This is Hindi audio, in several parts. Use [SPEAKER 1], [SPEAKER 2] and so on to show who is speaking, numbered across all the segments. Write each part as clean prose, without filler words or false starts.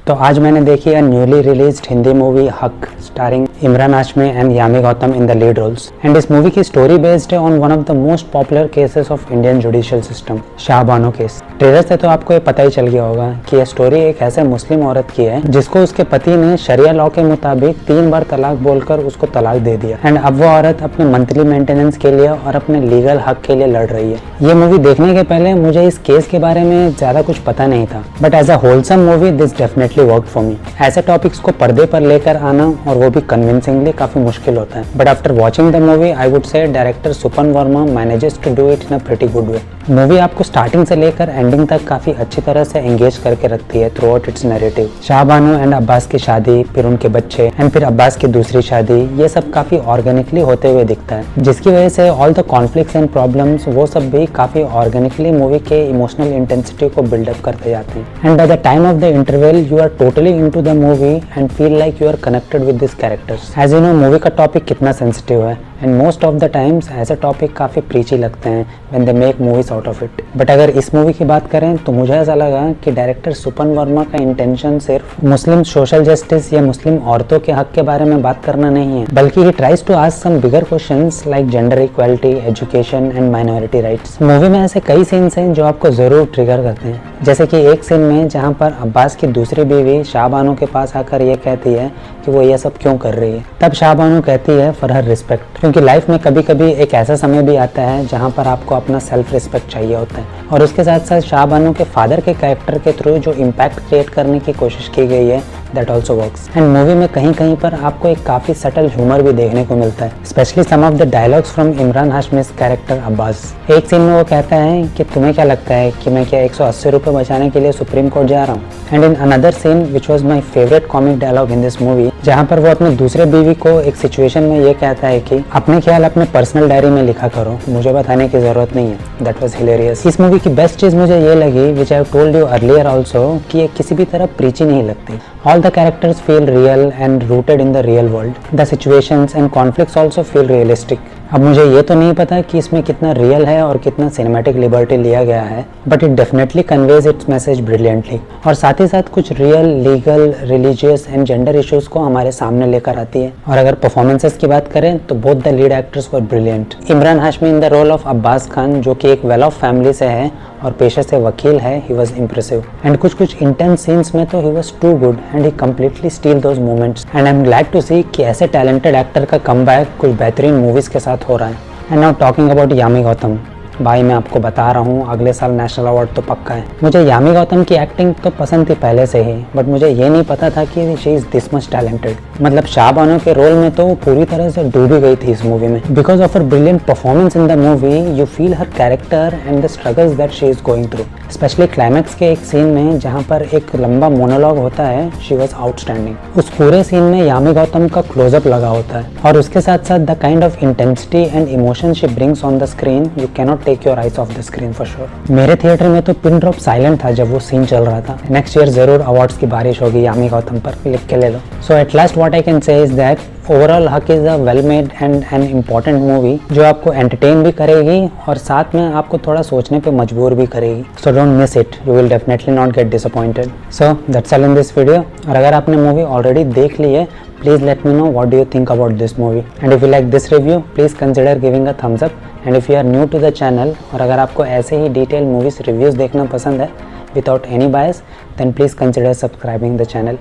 [SPEAKER 1] तो आज मैंने देखी है newly released Hindi movie Haq starring Emraan Hashmi and Yami Gautam in the lead roles. And इस मूवी की स्टोरी बेस्ड है on one of the most popular cases of Indian judicial system, Shahbano case. Trailer से तो आपको ये पता ही चल गया होगा कि यह स्टोरी एक ऐसे मुस्लिम औरत की है जिसको उसके पति ने शरिया लॉ के मुताबिक 3 बार तलाक बोलकर उसको तलाक दे दिया। एंड अब वो औरत अपने मंथली मेंटेनेंस के लिए और अपने लीगल हक के लिए लड़ रही है। ये मूवी देखने के पहले मुझे इस केस के बारे में ज्यादा कुछ पता नहीं था, but as a wholesome movie this definitely worked for me. ऐसे टॉपिक्स को पर्दे पर लेकर आना और वो भी कन्विंसिंगली काफी मुश्किल होता है, but after watching the movie I would say director Supan Varma manages to do it in a pretty good way. Movie आपको स्टार्टिंग से लेकर एंडिंग तक काफी अच्छी तरह से एंगेज करके रखती है through out it's narrative. Shah Bano and Abbas की शादी, फिर उनके बच्चे एंड फिर अब्बास की दूसरी शादी, ये सब काफी ऑर्गेनिकली होते हुए दिखता है, जिसकी वजह से all the conflicts and problems वो सब भी काफी ऑर्गेनिकली मूवी के इमोशनल इंटेंसिटी को बिल्डअप करते जाते हैं। And by the time of the interval you are totally into the movie and feel like you are connected with this characters. As you know movie का टॉपिक कितना सेंसिटिव है and most of the times ऐसे टॉपिक काफी प्रीची लगते हैं when they make movies out of it. But अगर इस मूवी की बात करें तो मुझे ऐसा लगा कि डायरेक्टर सुपन वर्मा का इंटेंशन सिर्फ मुस्लिम सोशल जस्टिस या मुस्लिम औरतों के हक के बारे में बात करना नहीं है, बल्कि he tries to ask some bigger questions like gender equality, education and minority rights. Movie में ऐसे कई सीन्स हैं जो आपको जरूर ट्रिगर करते हैं, जैसे कि एक सीन में जहाँ पर अब्बास की दूसरी बीवी शाहबानो के पास आकर ये कहती है कि वो ये सब क्यों कर रही है। तब शाहबानो कहती है फॉर हर रिस्पेक्ट, क्योंकि लाइफ में कभी कभी एक ऐसा समय भी आता है जहाँ पर आपको अपना सेल्फ रिस्पेक्ट चाहिए होता है। और उसके साथ साथ शाहबानो के फादर के कैरेक्टर के थ्रू जो इम्पैक्ट क्रिएट करने की कोशिश की गई है that also works. And movie में कहीं कहीं पर आपको एक काफी सटल ह्यूमर भी देखने को मिलता है, specially some of the dialogues from Imran Hashmi's character Abbas. एक सीन में वो कहता है कि तुम्हें क्या लगता है कि मैं क्या 180 रुपए बचाने के लिए सुप्रीम कोर्ट जा रहा हूँ। And in another scene which was my favourite comic dialogue in this movie, जहाँ पर वो अपने दूसरे बीवी को एक सिचुएशन में ये कहता है कि अपने ख्याल अपने पर्सनल डायरी में लिखा करो, मुझे बताने की जरूरत नहीं है। That was hilarious. इस मूवी की बेस्ट चीज मुझे ये लगी which I have told you earlier also कि ये किसी भी तरह प्रीची नहीं लगती। All the characters feel real and rooted in the real world. The situations and conflicts also feel realistic. अब मुझे ये तो नहीं पता कि इसमें कितना रियल है और कितना सिनेमैटिक लिबर्टी लिया गया है, but it definitely conveys it's message brilliantly. और साथ ही साथ कुछ real, legal, religious and gender issues को हमारे सामने लेकर आती है। और अगर परफॉर्मेंसेस की बात करें तो both the lead actors were brilliant. Emraan Hashmi in the role of Abbas Khan, जो कि एक वेल ऑफ फैमिली से है और पेशे से वकील है, ही वॉज इम्प्रेसिव। एंड कुछ इंटेंस सीन्स में तो he was too good and he completely steal those moments. And I am glad to see कि ऐसे टैलेंटेड एक्टर का कमबैक कुछ बेहतरीन मूवीज के साथ हो रहा है। And now talking about Yami Gautam, भाई मैं आपको बता रहा हूँ अगले साल नेशनल अवार्ड तो पक्का है। मुझे यामी गौतम की एक्टिंग तो पसंद थी पहले से ही, बट मुझे ये नहीं पता था कि she is this much talented. मतलब शाहबानो के रोल में तो वो पूरी तरह से डूबी गई थी इस मूवी में। Because of her brilliant performance in the movie you feel her character and the struggles that she is going through. Specially climax के एक सीन में जहाँ पर एक लंबा मोनोलॉग होता है, शी वॉज आउटस्टैंडिंग। उस पूरे सीन में यामी गौतम का क्लोजअप लगा होता है और उसके साथ साथ the kind of intensity and emotion she brings on the screen, you cannot take your eyes off the screen for sure. मेरे थिएटर में तो पिन ड्रॉप साइलेंट था जब वो सीन चल रहा था। नेक्स्ट ईयर जरूर अवार्ड्स की बारिश होगी यामी गौतम पर, लिख के ले लो। So at last what I can say is that overall Haq is a well made and an important movie जो आपको एंटरटेन भी करेगी और साथ में आपको थोड़ा सोचने पे मजबूर भी करेगी। So don't miss it, you will definitely not get disappointed. So that's all in this video. और अगर आपने मूवी ऑलरेडी देख ली है, please let me know what do you think about this movie. And if you like this review please consider giving a thumbs up. And if you are new to the channel और अगर आपको ऐसे ही डिटेल मूवीज रिव्यूज देखना पसंद है without any bias, then please consider subscribing the channel.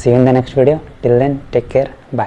[SPEAKER 1] See you in the next video. Till then, take care. Bye.